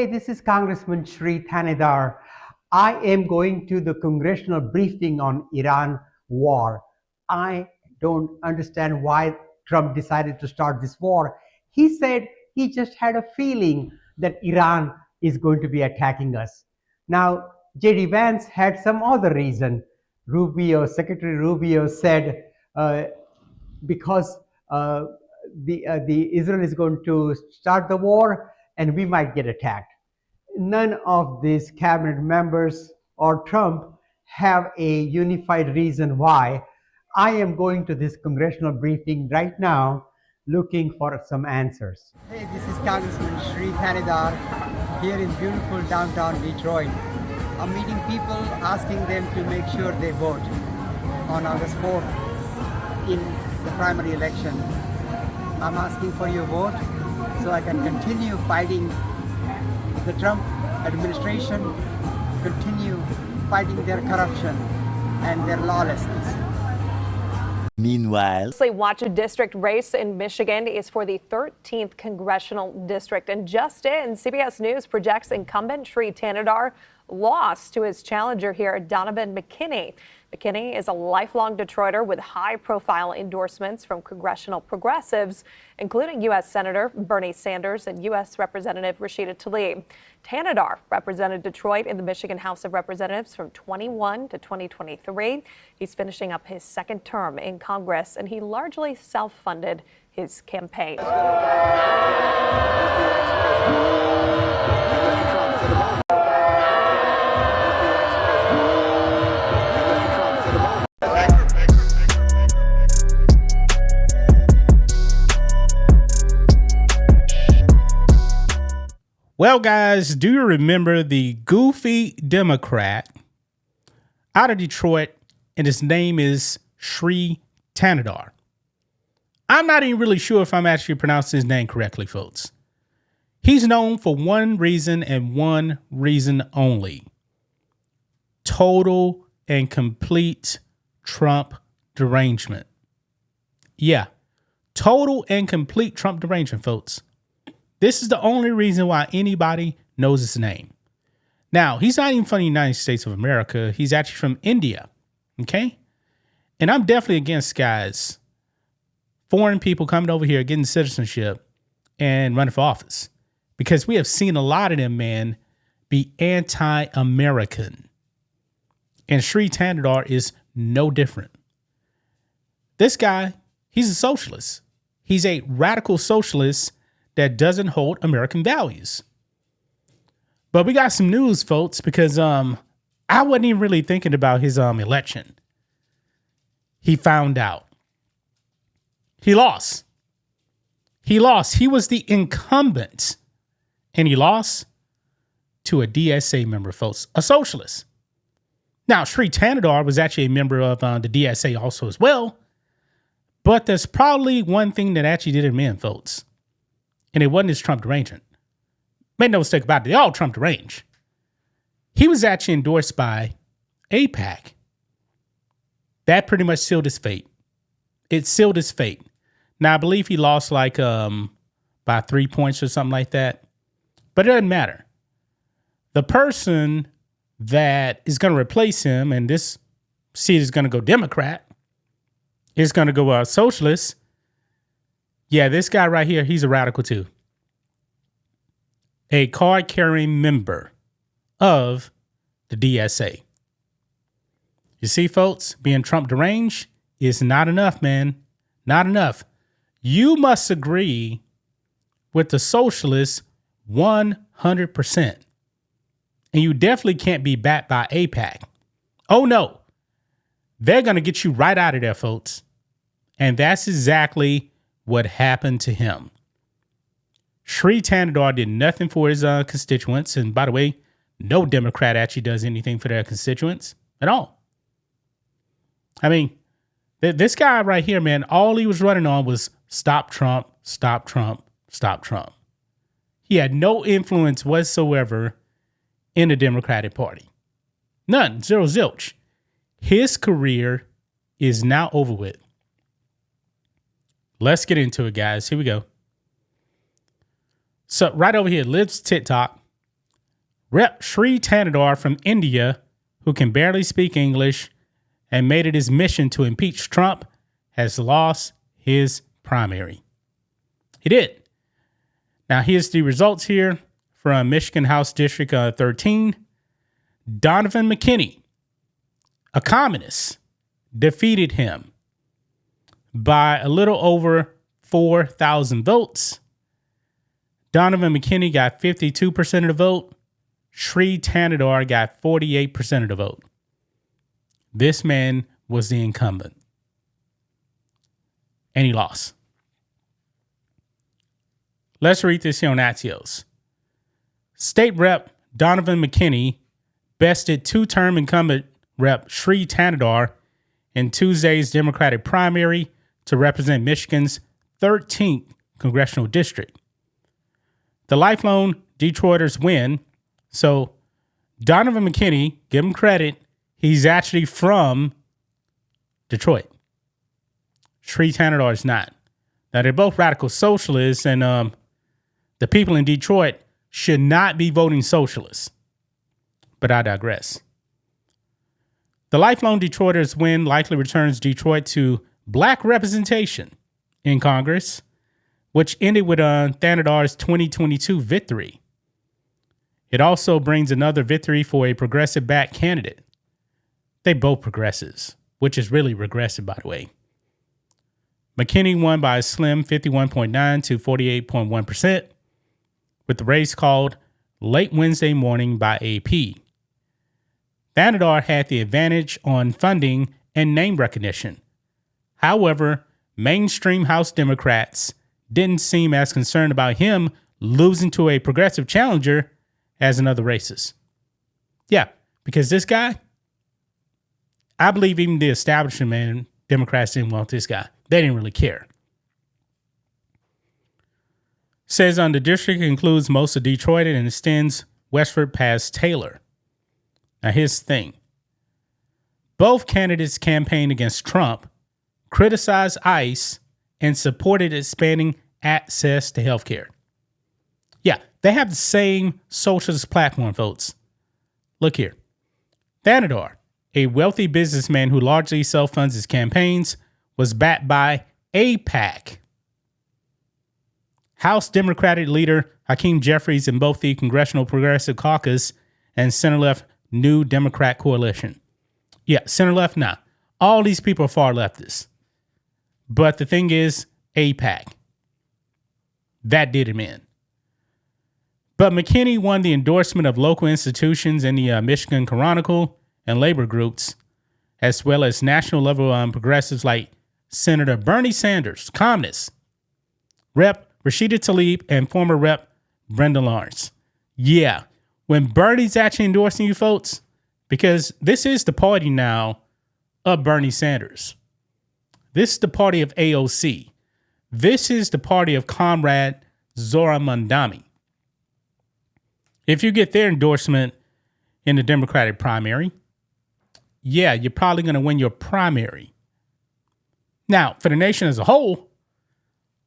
Hey, this is Congressman Shri Thanedar. I am going to the congressional briefing on Iran war. I don't understand why Trump decided to start this war. He said he just had a feeling that Iran is going to be attacking us. Now, J.D. Vance had some other reason. Secretary Rubio said because the Israel is going to start the war and we might get attacked. None of these cabinet members or Trump have a unified reason why. I am going to this congressional briefing right now looking for some answers. Hey, this is Congressman Shri Thanedar here in beautiful downtown Detroit. I'm meeting people, asking them to make sure they vote on August 4th in the primary election. I'm asking for your vote so I can continue fighting the Trump administration, continue fighting their corruption and their lawlessness. Meanwhile, Watch a district race in Michigan is for the 13th congressional district. And just in, CBS News projects incumbent Shri Thanedar lost to his challenger here, Donovan McKinney. McKinney is a lifelong Detroiter with high-profile endorsements from congressional progressives, including U.S. Senator Bernie Sanders and U.S. Representative Rashida Tlaib. Thanedar represented Detroit in the Michigan House of Representatives from 2021 to 2023. He's finishing up his second term in Congress, and he largely self-funded his campaign. Well, guys, do you remember the goofy Democrat out of Detroit, and his name is Shri Thanedar? I'm not even really sure if I'm actually pronouncing his name correctly, folks. He's known for one reason and one reason only: total and complete Trump derangement. Yeah, total and complete Trump derangement, folks. This is the only reason why anybody knows his name. Now, he's not even from the United States of America. He's actually from India. Okay? And I'm definitely against, guys, foreign people coming over here, getting citizenship and running for office. Because we have seen a lot of them, man, be anti-American. And Shri Thanedar is no different. This guy, he's a socialist. He's a radical socialist that doesn't hold American values. But we got some news, folks, because I wasn't even really thinking about his election. He found out. He lost. He lost. He was the incumbent. And he lost to a DSA member, folks, a socialist. Now, Shri Thanedar was actually a member of the DSA also as well. But there's probably one thing that actually did him in, folks. And it wasn't his Trump derangement. Make no mistake about it, they all Trump deranged. He was actually endorsed by AIPAC. That pretty much sealed his fate. It sealed his fate. Now, I believe he lost like by 3 points or something like that. But it doesn't matter. The person that is going to replace him, and this seat is going to go Democrat, is going to go socialist. Yeah, this guy right here, he's a radical too. A card-carrying member of the DSA. You see, folks, being Trump deranged is not enough, man. Not enough. You must agree with the socialists 100%. And you definitely can't be backed by AIPAC. Oh, no. They're going to get you right out of there, folks. And that's exactly what happened to him. Shri Thanedar did nothing for his constituents. And by the way, no Democrat actually does anything for their constituents at all. I mean, this guy right here, man, all he was running on was stop Trump, stop Trump, stop Trump. He had no influence whatsoever in the Democratic Party. None, zero zilch. His career is now over with. Let's get into it, guys. Here we go. So right over here, Libs TikTok Rep. Sri Tanadar from India, who can barely speak English and made it his mission to impeach Trump, has lost his primary. He did. Now, here's the results here from Michigan House District 13. Donovan McKinney, a communist, defeated him by a little over 4,000 votes. Donovan McKinney got 52% of the vote. Sri Tanadar got 48% of the vote. This man was the incumbent. And he lost. Let's read this here on Axios. State Rep Donovan McKinney bested two-term incumbent Rep Sri Tanadar in Tuesday's Democratic primary to represent Michigan's 13th congressional district. The lifelong Detroiters win, so Donovan McKinney, give him credit, he's actually from Detroit. Sri Tanadar is not. Now, they're both radical socialists, and the people in Detroit should not be voting socialists. But I digress. The lifelong Detroiters win likely returns Detroit to black representation in Congress, which ended with Thanadar's 2022 victory. It also brings another victory for a progressive-backed candidate. They both progressives, which is really regressive, by the way. McKinney won by a slim 51.9 to 48.1%, with the race called late Wednesday morning by AP. Thanadar had the advantage on funding and name recognition. However, mainstream House Democrats didn't seem as concerned about him losing to a progressive challenger as in other races. Yeah, because this guy, I believe even the establishment, man, Democrats didn't want this guy. They didn't really care. Says the district includes most of Detroit and extends westward past Taylor. Now here's the thing. Both candidates campaigned against Trump, criticized ICE, and supported expanding access to health care. Yeah, they have the same socialist platform, folks. Look here. Thanadar, a wealthy businessman who largely self-funds his campaigns, was backed by AIPAC. House Democratic leader Hakeem Jeffries in both the Congressional Progressive Caucus and center-left New Democrat Coalition. Yeah, center-left, nah. All these people are far leftists. But the thing is, AIPAC. That did him in. But McKinney won the endorsement of local institutions in the Michigan Chronicle and labor groups, as well as national-level progressives like Senator Bernie Sanders, communist, Rep. Rashida Tlaib, and former Rep. Brenda Lawrence. Yeah, when Bernie's actually endorsing you folks, because this is the party now of Bernie Sanders. This is the party of AOC. This is the party of Comrade Zora Mandami. If you get their endorsement in the Democratic primary, yeah, you're probably going to win your primary. Now, for the nation as a whole,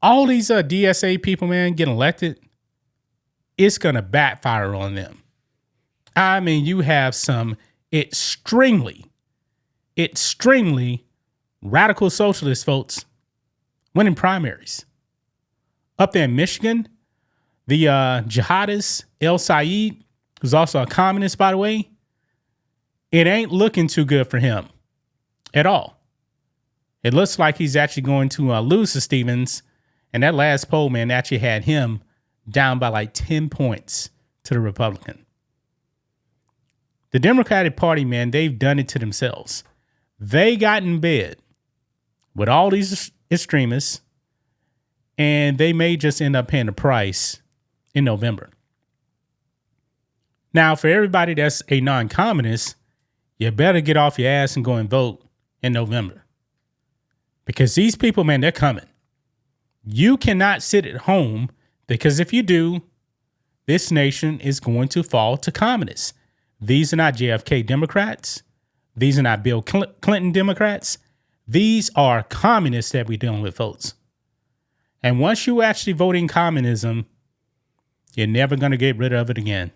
all these DSA people, man, getting elected, it's going to backfire on them. I mean, you have some extremely radical socialist votes winning primaries. Up there in Michigan, the jihadist El Sayed, who's also a communist, by the way, it ain't looking too good for him at all. It looks like he's actually going to lose to Stevens. And that last poll, man, actually had him down by like 10 points to the Republican. The Democratic Party, man, they've done it to themselves. They got in bed with all these extremists, and they may just end up paying the price in November. Now, for everybody that's a non-communist, you better get off your ass and go and vote in November. Because these people, man, they're coming. You cannot sit at home, because if you do, this nation is going to fall to communists. These are not JFK Democrats. These are not Bill Clinton Democrats. These are communists that we're dealing with, folks. And once you actually vote in communism, you're never going to get rid of it again.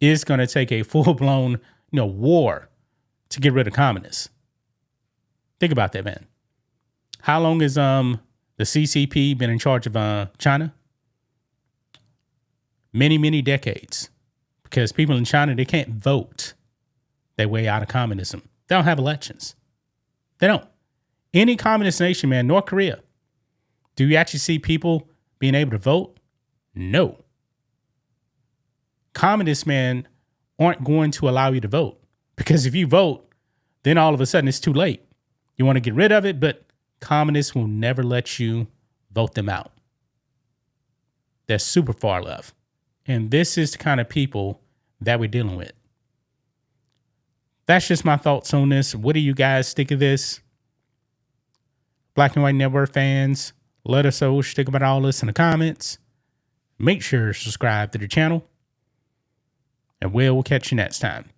It's going to take a full-blown, war to get rid of communists. Think about that, man. How long has the CCP been in charge of China? Many, many decades. Because people in China, they can't vote their way out of communism. They don't have elections. They don't. Any communist nation, man, North Korea, do you actually see people being able to vote? No. Communists, man, aren't going to allow you to vote. Because if you vote, then all of a sudden it's too late. You want to get rid of it, but communists will never let you vote them out. They're super far left. And this is the kind of people that we're dealing with. That's just my thoughts on this. What do you guys think of this? Black and White Network fans, let us know what you think about all this in the comments. Make sure to subscribe to the channel. And we'll catch you next time.